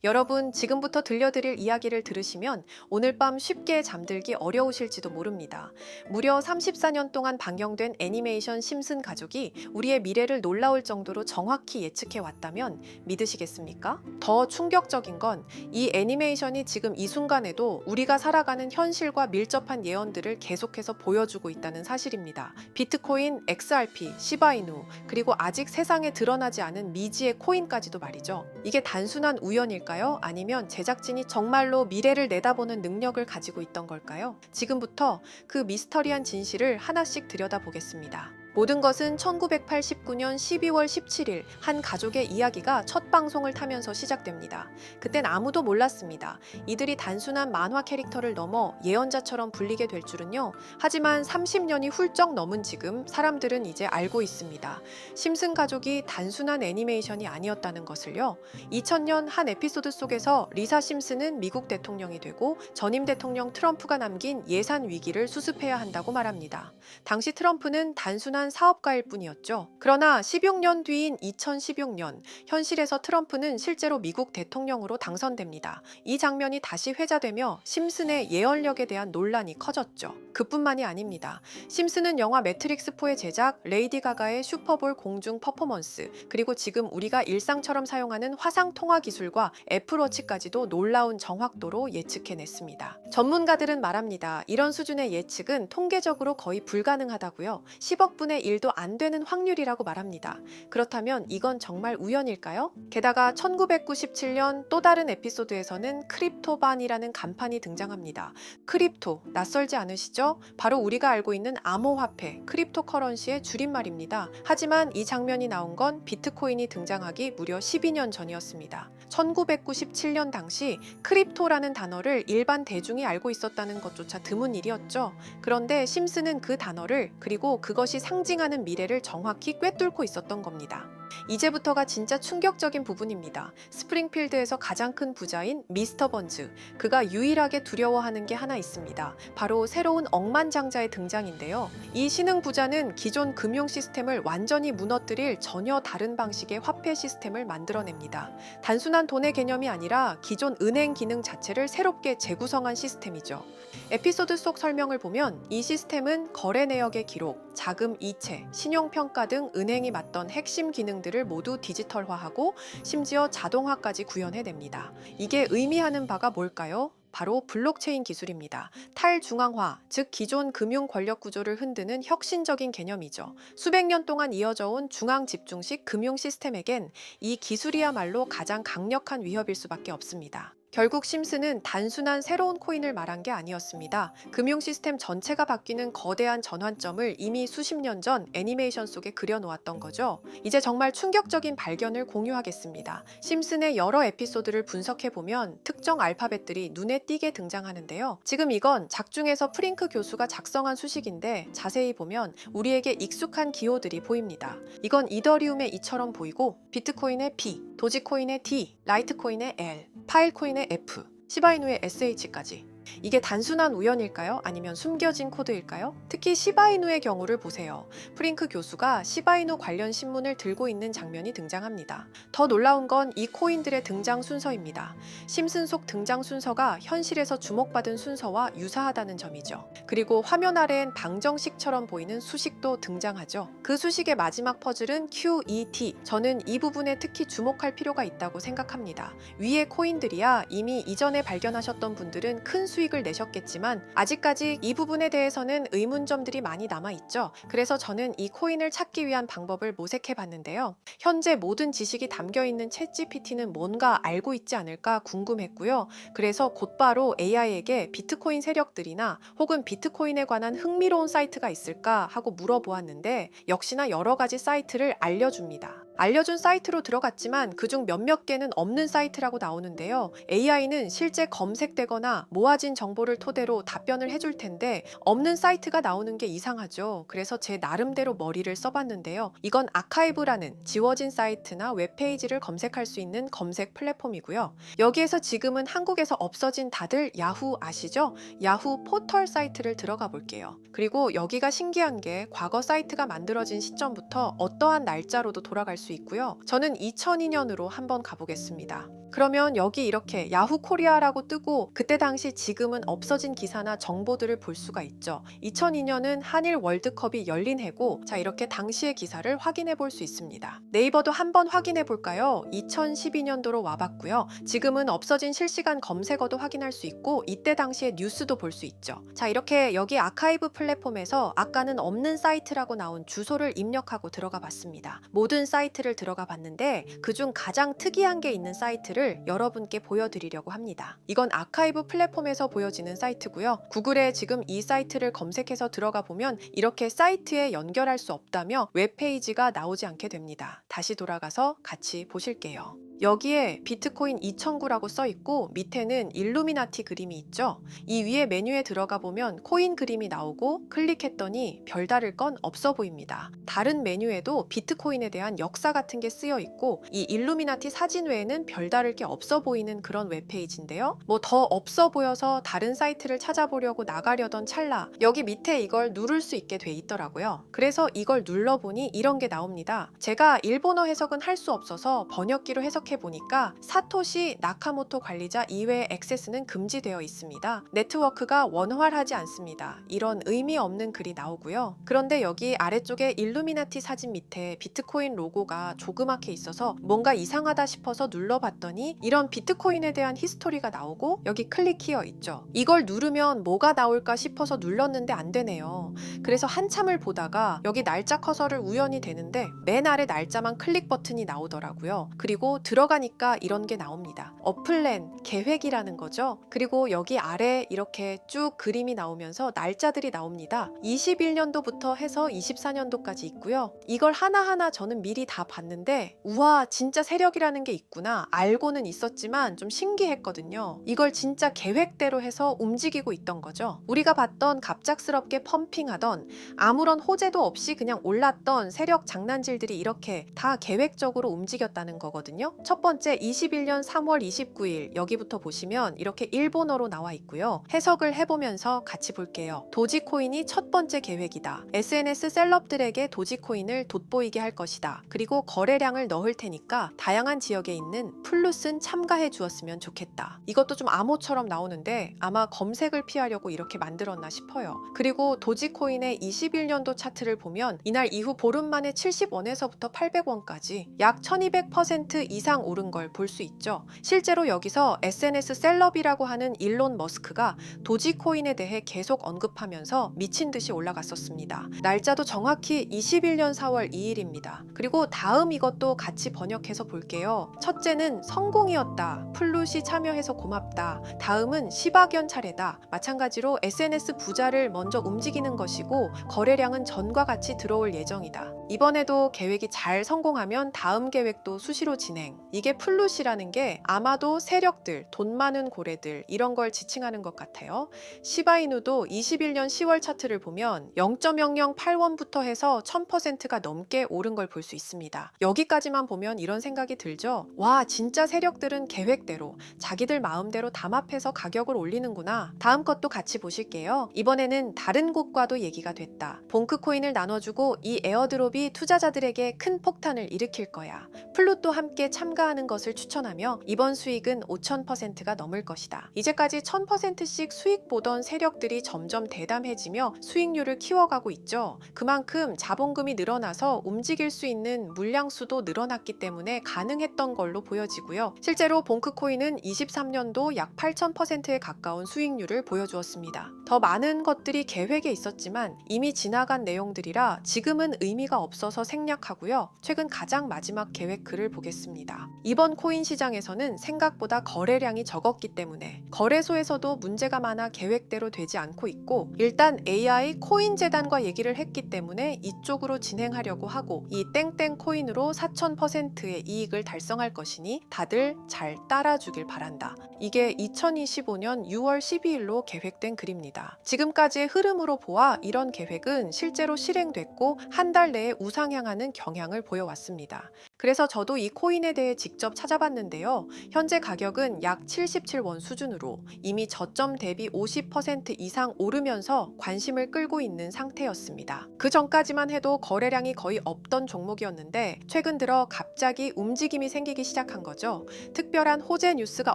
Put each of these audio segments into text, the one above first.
여러분, 지금부터 들려드릴 이야기를 들으시면 오늘 밤 쉽게 잠들기 어려우실지도 모릅니다. 무려 34년 동안 방영된 애니메이션 심슨 가족이 우리의 미래를 놀라울 정도로 정확히 예측해 왔다면 믿으시겠습니까? 더 충격적인 건 이 애니메이션이 지금 이 순간에도 우리가 살아가는 현실과 밀접한 예언들을 계속해서 보여주고 있다는 사실입니다. 비트코인, XRP, 시바이누, 그리고 아직 세상에 드러나지 않은 미지의 코인까지도 말이죠. 이게 단순한 우연일까요? 아니면 제작진이 정말로 미래를 내다보는 능력을 가지고 있던 걸까요? 지금부터 그 미스터리한 진실을 하나씩 들여다보겠습니다. 모든 것은 1989년 12월 17일 한 가족의 이야기가 첫 방송을 타면서 시작됩니다. 그땐 아무도 몰랐습니다. 이들이 단순한 만화 캐릭터를 넘어 예언자처럼 불리게 될 줄은요. 하지만 30년이 훌쩍 넘은 지금 사람들은 이제 알고 있습니다. 심슨 가족이 단순한 애니메이션이 아니었다는 것을요. 2000년 한 에피소드 속에서 리사 심슨은 미국 대통령이 되고 전임 대통령 트럼프가 남긴 예산 위기를 수습해야 한다고 말합니다. 당시 트럼프는 단순한 사업가일 뿐이었죠. 그러나 16년 뒤인 2016년 현실에서 트럼프는 실제로 미국 대통령으로 당선됩니다. 이 장면이 다시 회자되며 심슨의 예언력에 대한 논란이 커졌죠. 그뿐만이 아닙니다. 심슨은 영화 매트릭스4의 제작, 레이디 가가의 슈퍼볼 공중 퍼포먼스, 그리고 지금 우리가 일상처럼 사용하는 화상 통화 기술과 애플워치까지도 놀라운 정확도로 예측해냈습니다. 전문가들은 말합니다. 이런 수준의 예측은 통계적으로 거의 불가능하다고요. 10억 분의 1도 안 되는 확률이라고 말합니다. 그렇다면 이건 정말 우연일까요? 게다가 1997년 또 다른 에피소드에서는 크립토반이라는 간판이 등장합니다. 크립토, 낯설지 않으시죠? 바로 우리가 알고 있는 암호화폐, 크립토커런시의 줄임말입니다. 하지만 이 장면이 나온 건 비트코인이 등장하기 무려 12년 전이었습니다. 1997년 당시 크립토라는 단어를 일반 대중이 알고 있었다는 것조차 드문 일이었죠. 그런데 심슨은 그 단어를, 그리고 그것이 상징하는 미래를 정확히 꿰뚫고 있었던 겁니다. 이제부터가 진짜 충격적인 부분입니다. 스프링필드에서 가장 큰 부자인 미스터 번즈, 그가 유일하게 두려워하는 게 하나 있습니다. 바로 새로운 억만장자의 등장인데요. 이 신흥 부자는 기존 금융 시스템을 완전히 무너뜨릴 전혀 다른 방식의 화폐 시스템을 만들어냅니다. 단순한 돈의 개념이 아니라 기존 은행 기능 자체를 새롭게 재구성한 시스템이죠. 에피소드 속 설명을 보면 이 시스템은 거래 내역의 기록, 자금 이체, 신용평가 등 은행이 맡던 핵심 기능들을 모두 디지털화하고 심지어 자동화까지 구현해냅니다. 이게 의미하는 바가 뭘까요? 바로 블록체인 기술입니다. 탈중앙화, 즉 기존 금융 권력 구조를 흔드는 혁신적인 개념이죠. 수백 년 동안 이어져 온 중앙 집중식 금융 시스템에겐 이 기술이야말로 가장 강력한 위협일 수밖에 없습니다. 결국 심슨은 단순한 새로운 코인을 말한 게 아니었습니다. 금융 시스템 전체가 바뀌는 거대한 전환점을 이미 수십 년 전 애니메이션 속에 그려놓았던 거죠. 이제 정말 충격적인 발견을 공유하겠습니다. 심슨의 여러 에피소드를 분석해보면 특정 알파벳들이 눈에 띄게 등장하는데요. 지금 이건 작중에서 프링크 교수가 작성한 수식인데 자세히 보면 우리에게 익숙한 기호들이 보입니다. 이건 이더리움의 E처럼 보이고 비트코인의 B, 도지코인의 D, 라이트코인의 L, 파일코인의 F, 시바이누의 SH까지. 이게 단순한 우연일까요? 아니면 숨겨진 코드일까요? 특히 시바이누의 경우를 보세요. 프링크 교수가 시바이누 관련 신문을 들고 있는 장면이 등장합니다. 더 놀라운 건 이 코인들의 등장 순서입니다. 심슨 속 등장 순서가 현실에서 주목받은 순서와 유사하다는 점이죠. 그리고 화면 아래엔 방정식처럼 보이는 수식도 등장하죠. 그 수식의 마지막 퍼즐은 QET. 저는 이 부분에 특히 주목할 필요가 있다고 생각합니다. 위의 코인들이야 이미 이전에 발견하셨던 분들은 큰 수익을 내셨겠지만 아직까지 이 부분에 대해서는 의문점들이 많이 남아있죠. 그래서 저는 이 코인을 찾기 위한 방법을 모색해 봤는데요. 현재 모든 지식이 담겨있는 챗GPT는 뭔가 알고 있지 않을까 궁금했고요. 그래서 곧바로 AI에게 비트코인 세력들이나 혹은 비트코인에 관한 흥미로운 사이트가 있을까 하고 물어보았는데 역시나 여러 가지 사이트를 알려줍니다. 알려준 사이트로 들어갔지만 그중 몇몇 개는 없는 사이트라고 나오는데요. AI는 실제 검색되거나 모아진 정보를 토대로 답변을 해줄 텐데 없는 사이트가 나오는 게 이상하죠. 그래서 제 나름대로 머리를 써봤는데요. 이건 아카이브라는 지워진 사이트나 웹페이지를 검색할 수 있는 검색 플랫폼이고요. 여기에서 지금은 한국에서 없어진 다들 야후 아시죠? 야후 포털 사이트를 들어가 볼게요. 그리고 여기가 신기한 게 과거 사이트가 만들어진 시점부터 어떠한 날짜로도 돌아갈 수 있고요. 저는 2002년으로 한번 가보겠습니다. 그러면 여기 이렇게 야후 코리아라고 뜨고 그때 당시 지금은 없어진 기사나 정보들을 볼 수가 있죠. 2002년은 한일 월드컵이 열린 해고, 자 이렇게 당시의 기사를 확인해 볼 수 있습니다. 네이버도 한번 확인해 볼까요? 2012년도로 와봤고요. 지금은 없어진 실시간 검색어도 확인할 수 있고 이때 당시의 뉴스도 볼 수 있죠. 자 이렇게 여기 아카이브 플랫폼에서 아까는 없는 사이트라고 나온 주소를 입력하고 들어가 봤습니다. 모든 사이트를 들어가 봤는데 그중 가장 특이한 게 있는 사이트를 여러분께 보여드리려고 합니다. 이건 아카이브 플랫폼에서 보여지는 사이트고요. 구글에 지금 이 사이트를 검색해서 들어가 보면 이렇게 사이트에 연결할 수 없다며 웹페이지가 나오지 않게 됩니다. 다시 돌아가서 같이 보실게요. 여기에 비트코인 2009라고 써 있고 밑에는 일루미나티 그림이 있죠. 이 위에 메뉴에 들어가 보면 코인 그림이 나오고 클릭했더니 별다를 건 없어 보입니다. 다른 메뉴에도 비트코인에 대한 역사 같은 게 쓰여 있고 이 일루미나티 사진 외에는 별다를 게 없어 보이는 그런 웹페이지인데요. 뭐 더 없어 보여서 다른 사이트를 찾아보려고 나가려던 찰나 여기 밑에 이걸 누를 수 있게 돼 있더라고요. 그래서 이걸 눌러보니 이런 게 나옵니다. 제가 일본어 해석은 할 수 없어서 번역기로 해석 보니까 사토시 나카모토 관리자 이외의 액세스는 금지되어 있습니다. 네트워크가 원활하지 않습니다. 이런 의미 없는 글이 나오고요. 그런데 여기 아래쪽에 일루미나티 사진 밑에 비트코인 로고가 조그맣게 있어서 뭔가 이상하다 싶어서 눌러봤더니 이런 비트코인에 대한 히스토리가 나오고 여기 클릭 히어 있죠. 이걸 누르면 뭐가 나올까 싶어서 눌렀는데 안 되네요. 그래서 한참을 보다가 여기 날짜 커서를 우연히 대는데 맨 아래 날짜만 클릭 버튼이 나오더라고요. 그리고 들어가니까 이런 게 나옵니다. 어플랜, 계획이라는 거죠. 그리고 여기 아래 이렇게 쭉 그림이 나오면서 날짜들이 나옵니다. 21년도부터 해서 24년도까지 있고요. 이걸 하나하나 저는 미리 다 봤는데 우와 진짜 세력이라는 게 있구나 알고는 있었지만 좀 신기했거든요. 이걸 진짜 계획대로 해서 움직이고 있던 거죠. 우리가 봤던 갑작스럽게 펌핑하던 아무런 호재도 없이 그냥 올랐던 세력 장난질들이 이렇게 다 계획적으로 움직였다는 거거든요. 첫 번째 21년 3월 29일 여기부터 보시면 이렇게 일본어로 나와 있고요. 해석을 해보면서 같이 볼게요. 도지코인이 첫 번째 계획이다. SNS 셀럽들에게 도지코인을 돋보이게 할 것이다. 그리고 거래량을 넣을 테니까 다양한 지역에 있는 플루슨 참가해 주었으면 좋겠다. 이것도 좀 암호처럼 나오는데 아마 검색을 피하려고 이렇게 만들었나 싶어요. 그리고 도지코인의 21년도 차트를 보면 이날 이후 보름 만에 70원에서부터 800원까지 약 1200% 이상 오른 걸 볼 수 있죠. 실제로 여기서 SNS 셀럽이라고 하는 일론 머스크가 도지코인에 대해 계속 언급하면서 미친 듯이 올라갔었습니다. 날짜도 정확히 21년 4월 2일입니다. 그리고 다음 이것도 같이 번역해서 볼게요. 첫째는 성공이었다. 플룻이 참여해서 고맙다. 다음은 시바견 차례다. 마찬가지로 SNS 부자를 먼저 움직이는 것이고 거래량은 전과 같이 들어올 예정이다. 이번에도 계획이 잘 성공하면 다음 계획도 수시로 진행. 이게 플룻이라는 게 아마도 세력들, 돈 많은 고래들 이런 걸 지칭하는 것 같아요. 시바이누도 21년 10월 차트를 보면 0.008원부터 해서 1000%가 넘게 오른 걸 볼 수 있습니다. 여기까지만 보면 이런 생각이 들죠. 와 진짜 세력들은 계획대로 자기들 마음대로 담합해서 가격을 올리는구나. 다음 것도 같이 보실게요. 이번에는 다른 곳과도 얘기가 됐다. 봉크코인을 나눠주고 이 에어드롭이 투자자들에게 큰 폭탄을 일으킬 거야. 플룻도 함께 참가하는 것을 추천하며 이번 수익은 5000%가 넘을 것이다. 이제까지 1000%씩 수익 보던 세력들이 점점 대담해지며 수익률을 키워가고 있죠. 그만큼 자본금이 늘어나서 움직일 수 있는 물량수도 늘어났기 때문에 가능했던 걸로 보여지고요. 실제로 봉크코인은 23년도 약 8000%에 가까운 수익률을 보여주었습니다. 더 많은 것들이 계획에 있었지만 이미 지나간 내용들이라 지금은 의미가 없어서 생략하고요. 최근 가장 마지막 계획 글을 보겠습니다. 이번 코인 시장에서는 생각보다 거래량이 적었기 때문에 거래소에서도 문제가 많아 계획대로 되지 않고 있고 일단 AI 코인 재단과 얘기를 했기 때문에 이쪽으로 진행하려고 하고 이 땡땡 코인으로 4000%의 이익을 달성할 것이니 다들 잘 따라주길 바란다. 이게 2025년 6월 12일로 계획된 글입니다. 지금까지의 흐름으로 보아 이런 계획은 실제로 실행됐고 한 달 내에 우상향하는 경향을 보여왔습니다. 그래서 저도 이 코인에 대해 직접 찾아봤는데요. 현재 가격은 약 77원 수준으로 이미 저점 대비 50% 이상 오르면서 관심을 끌고 있는 상태였습니다. 그 전까지만 해도 거래량이 거의 없던 종목이었는데 최근 들어 갑자기 움직임이 생기기 시작한 거죠. 특별한 호재 뉴스가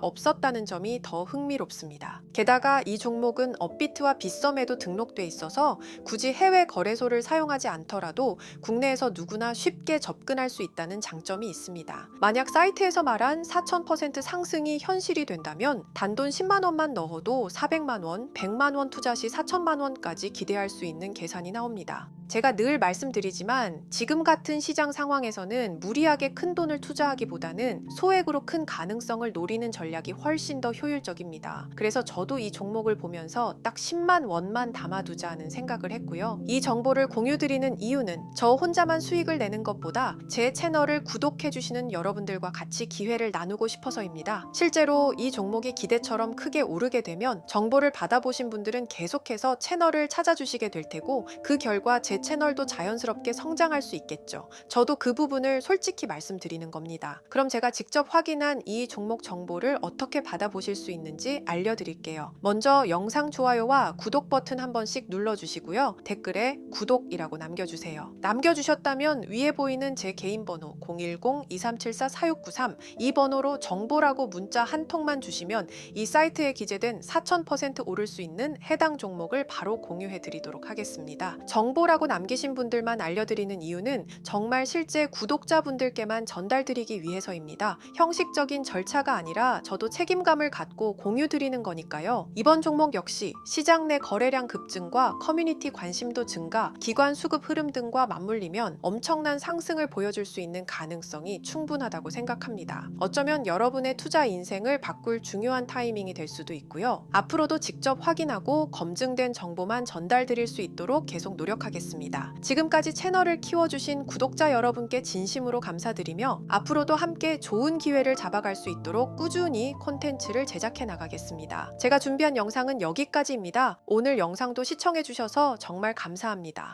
없었다는 점이 더 흥미롭습니다. 게다가 이 종목은 업비트와 빗썸에도 등록돼 있어서 굳이 해외 거래소를 사용하지 않더라도 국내에서 누구나 쉽게 접근할 수 있다는 장점이 있습니다. 만약 사이트에서 말한 4000% 상승이 현실이 된다면 단돈 10만 원만 넣어도 400만 원, 100만 원 투자 시 4천만 원까지 기대할 수 있는 계산이 나옵니다. 제가 늘 말씀드리지만 지금 같은 시장 상황에서는 무리하게 큰 돈을 투자하기보다는 소액으로 큰 가능성을 노리는 전략이 훨씬 더 효율적입니다. 그래서 저도 이 종목을 보면서 딱 10만 원만 담아두자는 생각을 했고요. 이 정보를 공유드리는 이유는 저 혼자만 수익을 내는 것보다 제 채널을 구독해주시는 여러분들과 같이 기회를 나누고 싶어서입니다. 실제로 이 종목이 기대처럼 크게 오르게 되면 정보를 받아보신 분들은 계속해서 채널을 찾아주시게 될 테고 그 결과 제 채널도 자연스럽게 성장할 수 있겠죠. 저도 그 부분을 솔직히 말씀드리는 겁니다. 그럼 제가 직접 확인한 이 종목 정보를 어떻게 받아보실 수 있는지 알려드릴게요. 먼저 영상 좋아요와 구독 버튼 한 번씩 눌러주시고요. 댓글에 구독이라고 남겨주세요. 남겨주셨다면 위에 보이는 제 개인 번호 010-2374-4693 이 번호로 정보라고 문자 한 통만 주시면 이 사이트에 기재된 4000% 오를 수 있는 해당 종목을 바로 공유해 드리도록 하겠습니다. 정보라고 남기신 분들만 알려드리는 이유는 정말 실제 구독자분들께만 전달드리기 위해서입니다. 형식적인 절차가 아니라 저도 책임감을 갖고 공유드리는 거니까요. 이번 종목 역시 시장 내 거래량 급증과 커뮤니티 관심도 증가, 기관 수급 흐름 등과 맞물리면 엄청난 상승을 보여줄 수 있는 가능성이 충분하다고 생각합니다. 어쩌면 여러분의 투자 인생을 바꿀 중요한 타이밍이 될 수도 있고요. 앞으로도 직접 확인하고 검증된 정보만 전달드릴 수 있도록 계속 노력하겠습니다. 지금까지 채널을 키워주신 구독자 여러분께 진심으로 감사드리며 앞으로도 함께 좋은 기회를 잡아갈 수 있도록 꾸준히 콘텐츠를 제작해 나가겠습니다. 제가 준비한 영상은 여기까지입니다. 오늘 영상도 시청해 주셔서 정말 감사합니다.